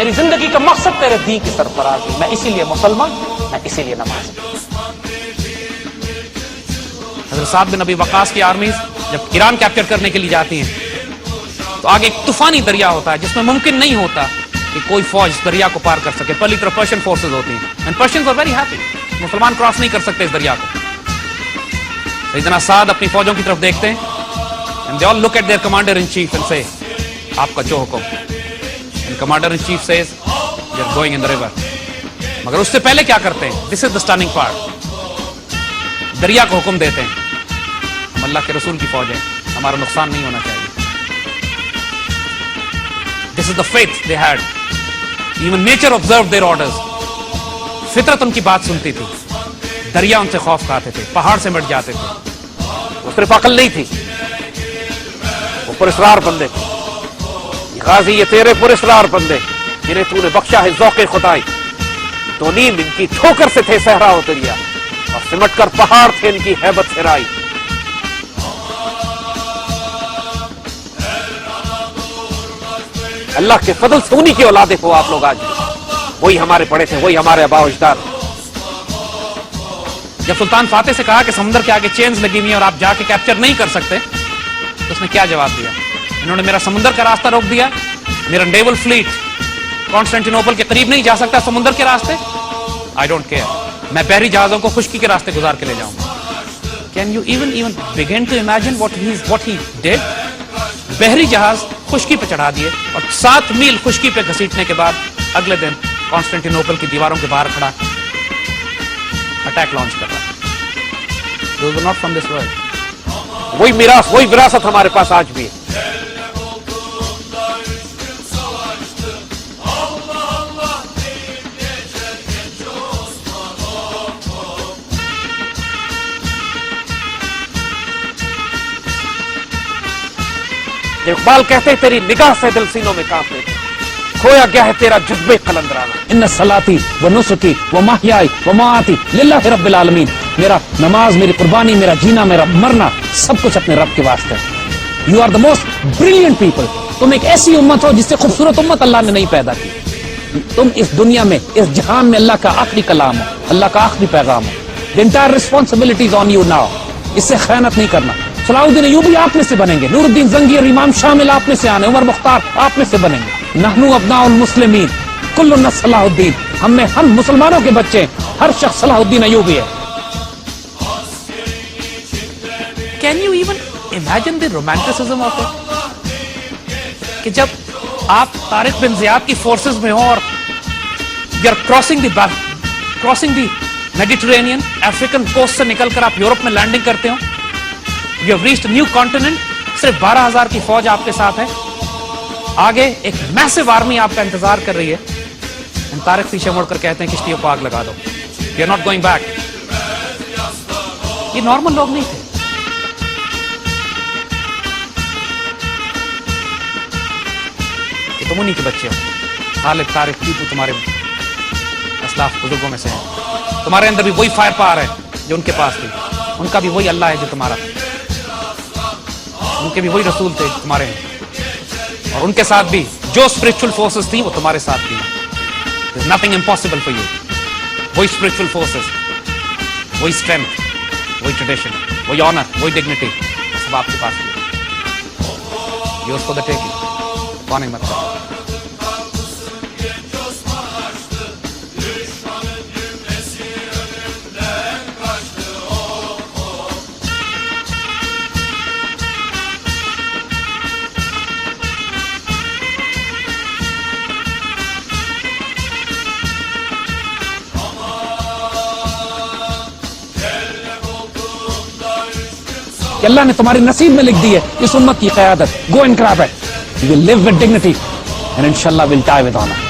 میری زندگی کا مقصد تیرے دین کی سرفرازی، میں اسی لیے مسلمان، میں اسی لیے نماز۔ حضرت سعد بن ابی وقاص کی آرمیز جب ایران کیپچر کرنے کے لیے جاتی ہیں تو آگے ایک طوفانی دریا ہوتا ہے جس میں ممکن نہیں ہوتا کہ کوئی فوج اس دریا کو پار کر سکے۔ پہلی طرف پرشین فورسز ہوتی ہیں and Persians are very happy, مسلمان کراس نہیں کر سکتے اس دریا کو۔ سیدنا سعد اپنی فوجوں کی طرف دیکھتے ہیں and they all look at their commander in chief and say آپ کا جو حکم، and commander in chief says we are going in the river۔ مگر اس سے پہلے کیا کرتے ہیں؟ this is the stunning part، دریا کو حکم دیتے ہیں ہم اللہ کے رسول کی فوج ہیں، ہمارا نقصان نہیں ہونا چاہیے۔ this is the faith they had، even nature observed their orders، فطرت ان کی بات سنتی تھی، دریا ان سے خوف کھاتے تھے، پہاڑ سے مٹ جاتے تھے۔ وہ صرف عقل نہیں تھی، وہ پراسرار بندے تھے۔ غازی یہ تیرے پراسرار بندے جنہیں تو نے بخشا ہے ذوق خدائی، تو نیم ان کی ٹھوکر سے تھے صحرا و دریا، اور سمٹ کر پہاڑ تھے ان کی ہیبت سرائی۔ اللہ کے فضل سے انہی کی اولادیں ہو آپ لوگ آج، وہی ہمارے بڑے تھے، وہی ہمارے آباء و اجداد۔ جب سلطان فاتح سے کہا کہ سمندر کے آگے چینز لگی ہوئی ہیں اور آپ جا کے کیپچر نہیں کر سکتے تو اس نے کیا جواب دیا؟ انہوں نے میرا سمندر کا راستہ روک دیا، میرا نیول فلیٹ کانسٹینٹینوپل کے قریب نہیں جا سکتا سمندر کے راستے، آئی ڈونٹ کیئر، میں بحری جہازوں کو خشکی کے راستے گزار کے لے جاؤں گا۔ Can you even begin to imagine what he did? بحری جہاز خشکی پہ چڑھا دیے اور 7 میل خشکی پہ گھسیٹنے کے بعد اگلے دن کانسٹینٹینوپل کی دیواروں کے باہر کھڑا اٹیک لانچ کر رہا۔ Those are not from this world۔ وہی میراث، وہی وراثت ہمارے پاس آج بھی ہے۔ اقبال کہتے تیری نگاہ سے دل سینوں میں کانپ لیتے، کھویا گیا ہے تیرا جذبے قلندرانہ۔ ان صلاتی و نسکی و محیائی و مماتی للہ رب العالمین، میرا نماز، میری قربانی، میرا جینا، میرا مرنا، سب کچھ اپنے رب کے واسطے۔ You are the most brilliant people, تم ایک ایسی امت ہو جس سے خوبصورت امت اللہ نے نہیں پیدا کی۔ تم اس دنیا میں، اس جہان میں اللہ کا آخری کلام ہو، اللہ کا آخری پیغام ہو۔ The entire responsibility is on you now، اس سے خیانت نہیں کرنا۔ صلاح الدین ایوبی آپ میں سے بنیں گے، نور الدین زنگی اور امام شامل آپ میں سے آنے، عمر مختار آپ میں سے بنیں گے۔ نحنو ابناء المسلمین کلنا صلاح الدین، ہم مسلمانوں کے بچے، ہر شخص صلاح الدین ایوبی ہے۔ Can you even imagine the romanticism of it؟ کہ جب آپ طارق بن زیاد کی فورسز میں ہوں اور you are crossing the Mediterranean، African coast سے نکل کر آپ یورپ میں لینڈنگ کرتے ہوں، you have reached a new continent، صرف 12,000 کی فوج آپ کے ساتھ ہے، آگے ایک میسو آرمی آپ کا انتظار کر رہی ہے، طارق پیچھے مڑ کر کہتے ہیں کشتی کو آگ لگا دو، you are not going back۔ یہ نارمل لوگ نہیں تھے۔ تم انہی کے بچے ہو، خالد، طارق، ٹیپو تمہارے اسلاف بزرگوں میں سے ہیں، تمہارے اندر بھی وہی فائر پاور ہے جو ان کے پاس تھی، ان کا بھی وہی اللہ ہے جو تمہارا، ان کے بھی وہی رسول تھے تمہارے ہیں، اور ان کے ساتھ بھی جو اسپرچل فورسز تھیں وہ تمہارے ساتھ تھیں۔ There's nothing impossible for you۔ وہی اسپرچل فورسز، وہی اسٹرینتھ، وہی ٹریڈیشن، وہی آنر، وہی ڈگنیٹی، سب آپ کے پاس ہے۔ Yours for the taking، کون ہمت کرے؟ کہ اللہ نے تمہاری نصیب میں لکھ دی ہے اس امت کی قیادت۔ Go and گریب it, you will live with dignity and انشاءاللہ ول ڈائی ود آنر۔